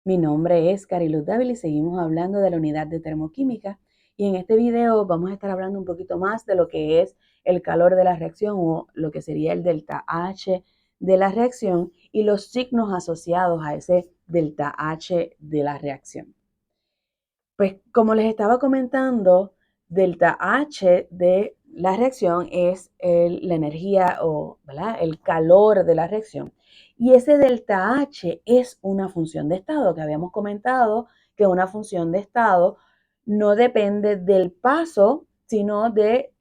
Mi nombre es Cariluz Dávila y seguimos hablando de la unidad de termoquímica, y en este video vamos a estar hablando un poquito más de lo que es el calor de la reacción o lo que sería el delta H de la reacción y los signos asociados a ese delta H de la reacción. Pues como les estaba comentando, delta H de la reacción es la energía o, ¿verdad?, el calor de la reacción. Y ese delta H es una función de estado, que habíamos comentado que una función de estado no depende del paso, sino de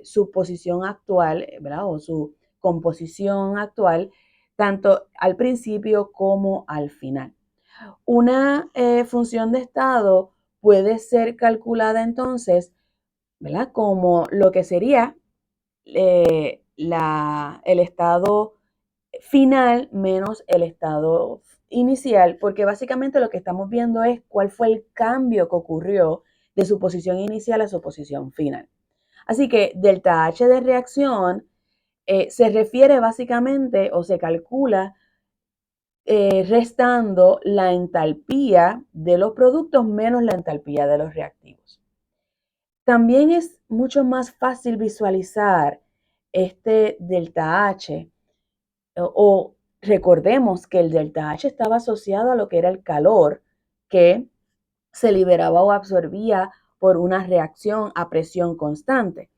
su posición actual, ¿verdad?, o su composición actual, tanto al principio como al final. Una función de estado puede ser calculada entonces, ¿verdad?, como lo que sería el estado final menos el estado inicial, porque básicamente lo que estamos viendo es cuál fue el cambio que ocurrió de su posición inicial a su posición final. Así que delta H de reacción se refiere básicamente o se calcula restando la entalpía de los productos menos la entalpía de los reactivos. También es mucho más fácil visualizar este delta H o recordemos que el delta H estaba asociado a lo que era el calor que se liberaba o absorbía por una reacción a presión constante.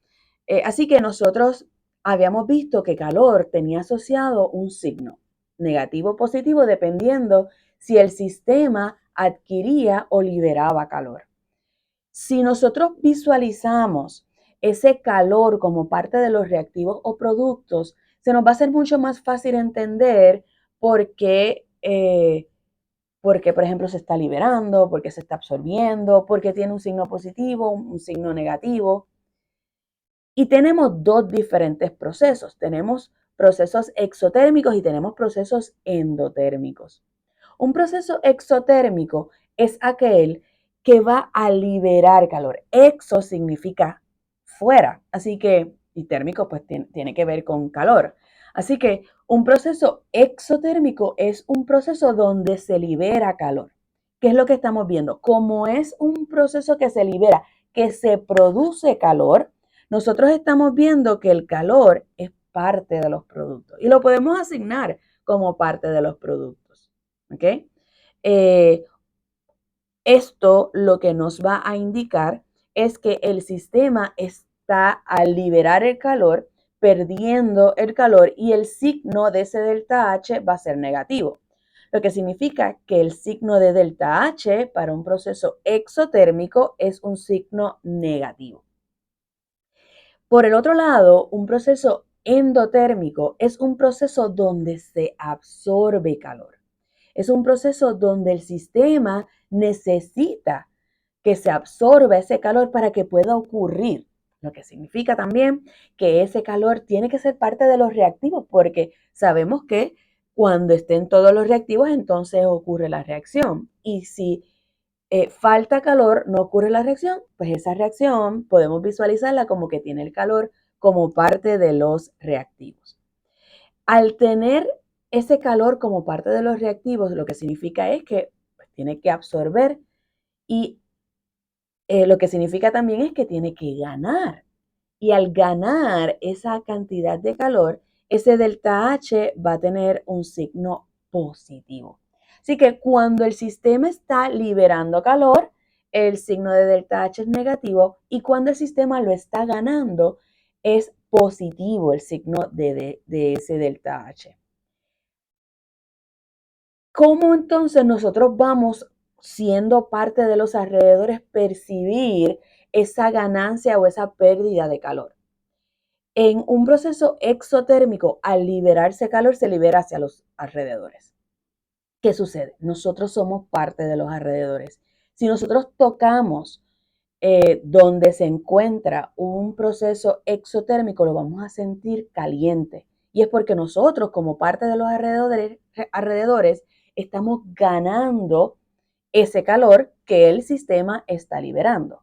Así que nosotros habíamos visto que calor tenía asociado un signo negativo o positivo dependiendo si el sistema adquiría o liberaba calor. Si nosotros visualizamos ese calor como parte de los reactivos o productos, se nos va a hacer mucho más fácil entender por qué, por ejemplo, se está liberando, por qué se está absorbiendo, por qué tiene un signo positivo, un signo negativo. Y tenemos dos diferentes procesos. Tenemos procesos exotérmicos y tenemos procesos endotérmicos. Un proceso exotérmico es aquel que va a liberar calor. Exo significa fuera, así que, y térmico pues tiene que ver con calor. Así que un proceso exotérmico es un proceso donde se libera calor. ¿Qué es lo que estamos viendo? Como es un proceso que se libera, que se produce calor, nosotros estamos viendo que el calor es parte de los productos y lo podemos asignar como parte de los productos. ¿Ok? Esto lo que nos va a indicar es que el sistema está al liberar el calor, perdiendo el calor y el signo de ese delta H va a ser negativo. Lo que significa que el signo de delta H para un proceso exotérmico es un signo negativo. Por el otro lado, un proceso endotérmico es un proceso donde se absorbe calor. Es un proceso donde el sistema necesita que se absorba ese calor para que pueda ocurrir. Lo que significa también que ese calor tiene que ser parte de los reactivos, porque sabemos que cuando estén todos los reactivos, entonces ocurre la reacción. Y si falta calor, no ocurre la reacción, pues esa reacción podemos visualizarla como que tiene el calor como parte de los reactivos. Al tener ese calor como parte de los reactivos, lo que significa es que pues, tiene que absorber y lo que significa también es que tiene que ganar. Y al ganar esa cantidad de calor, ese delta H va a tener un signo positivo. Así que cuando el sistema está liberando calor, el signo de delta H es negativo y cuando el sistema lo está ganando, es positivo el signo de ese delta H. ¿Cómo entonces nosotros vamos, siendo parte de los alrededores, percibir esa ganancia o esa pérdida de calor? En un proceso exotérmico, al liberarse calor, se libera hacia los alrededores. ¿Qué sucede? Nosotros somos parte de los alrededores. Si nosotros tocamos donde se encuentra un proceso exotérmico, lo vamos a sentir caliente. Y es porque nosotros, como parte de los alrededores estamos ganando ese calor que el sistema está liberando.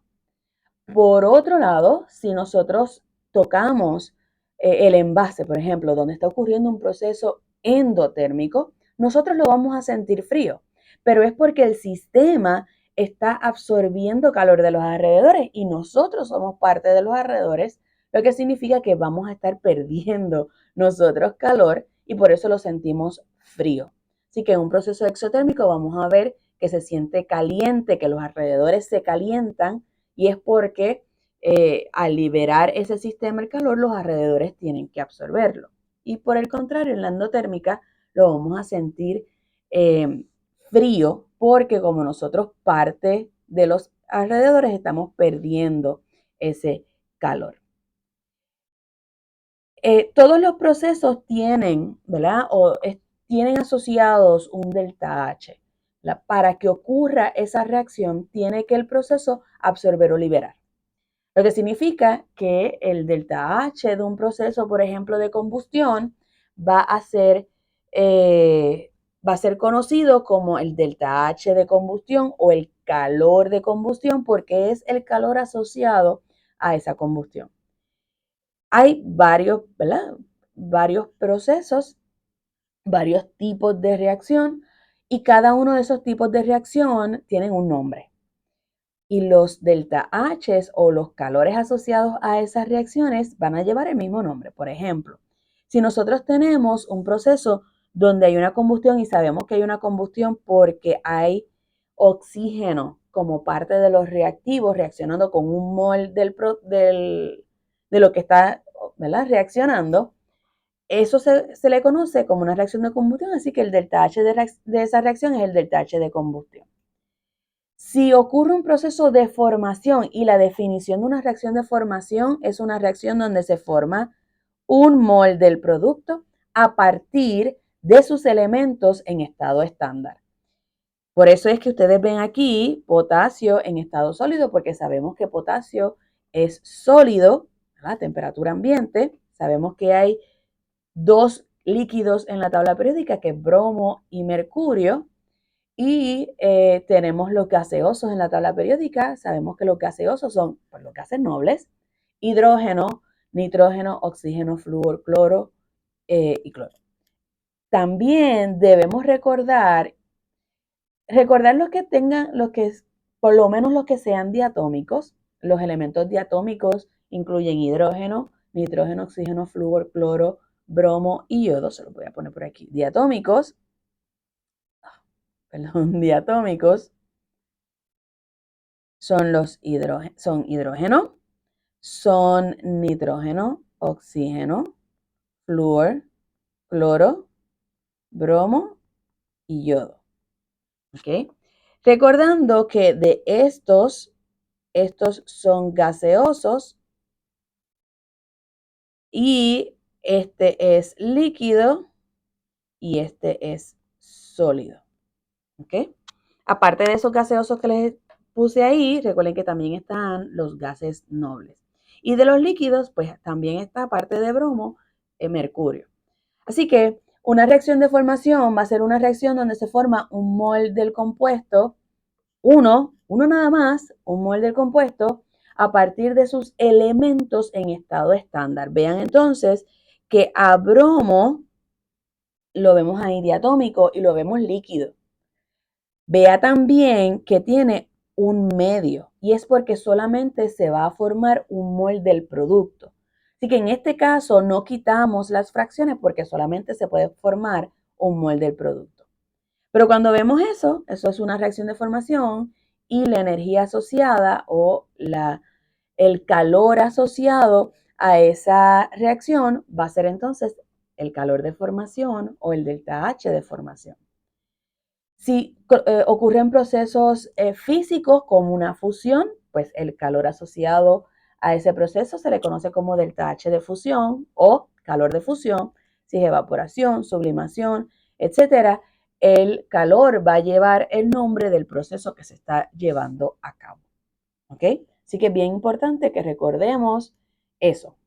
Por otro lado, si nosotros tocamos el envase, por ejemplo, donde está ocurriendo un proceso endotérmico, nosotros lo vamos a sentir frío. pero es porque el sistema está absorbiendo calor de los alrededores y nosotros somos parte de los alrededores, lo que significa que vamos a estar perdiendo nosotros calor y por eso lo sentimos frío. Así que en un proceso exotérmico vamos a ver que se siente caliente, que los alrededores se calientan y es porque al liberar ese sistema el calor, los alrededores tienen que absorberlo. Y por el contrario, en la endotérmica lo vamos a sentir frío porque como nosotros parte de los alrededores estamos perdiendo ese calor. Todos los procesos tienen, ¿verdad? Tienen asociados un delta H. Para que ocurra esa reacción, tiene que el proceso absorber o liberar. Lo que significa que el delta H de un proceso, por ejemplo, de combustión, va a ser conocido como el delta H de combustión o el calor de combustión porque es el calor asociado a esa combustión. Hay varios, ¿verdad? Varios procesos, varios tipos de reacción y cada uno de esos tipos de reacción tienen un nombre. Y los delta H o los calores asociados a esas reacciones van a llevar el mismo nombre. Por ejemplo, si nosotros tenemos un proceso donde hay una combustión y sabemos que hay una combustión porque hay oxígeno como parte de los reactivos reaccionando con un mol de lo que está, ¿verdad?, reaccionando, eso se le conoce como una reacción de combustión, así que el delta H de esa reacción es el delta H de combustión. Si ocurre un proceso de formación y la definición de una reacción de formación es una reacción donde se forma un mol del producto a partir de sus elementos en estado estándar. Por eso es que ustedes ven aquí potasio en estado sólido, porque sabemos que potasio es sólido a temperatura ambiente. Sabemos que hay dos líquidos en la tabla periódica, que es bromo y mercurio. Y tenemos los gaseosos en la tabla periódica. Sabemos que los gaseosos son pues, los gases nobles: hidrógeno, nitrógeno, oxígeno, flúor, cloro y cloro. También debemos recordar por lo menos los que sean diatómicos. Los elementos diatómicos incluyen hidrógeno, nitrógeno, oxígeno, flúor, cloro, bromo y yodo. Se los voy a poner por aquí. Diatómicos son hidrógeno, son nitrógeno, oxígeno, flúor, cloro, bromo y yodo. ¿Ok? Recordando que de estos son gaseosos y este es líquido y este es sólido. ¿Ok? Aparte de esos gaseosos que les puse ahí, recuerden que también están los gases nobles. Y de los líquidos, pues también está, aparte de bromo, mercurio. Así que una reacción de formación va a ser una reacción donde se forma un mol del compuesto, uno nada más, un mol del compuesto, a partir de sus elementos en estado estándar. Vean entonces que a bromo lo vemos ahí diatómico y lo vemos líquido. Vea también que tiene un medio y es porque solamente se va a formar un mol del producto. Así que en este caso no quitamos las fracciones porque solamente se puede formar un mol del producto. Pero cuando vemos eso es una reacción de formación y la energía asociada o el calor asociado a esa reacción va a ser entonces el calor de formación o el delta H de formación. Si ocurren procesos físicos como una fusión, pues el calor asociado a ese proceso se le conoce como delta H de fusión o calor de fusión. Si es evaporación, sublimación, etcétera, el calor va a llevar el nombre del proceso que se está llevando a cabo. ¿Ok? Así que es bien importante que recordemos eso.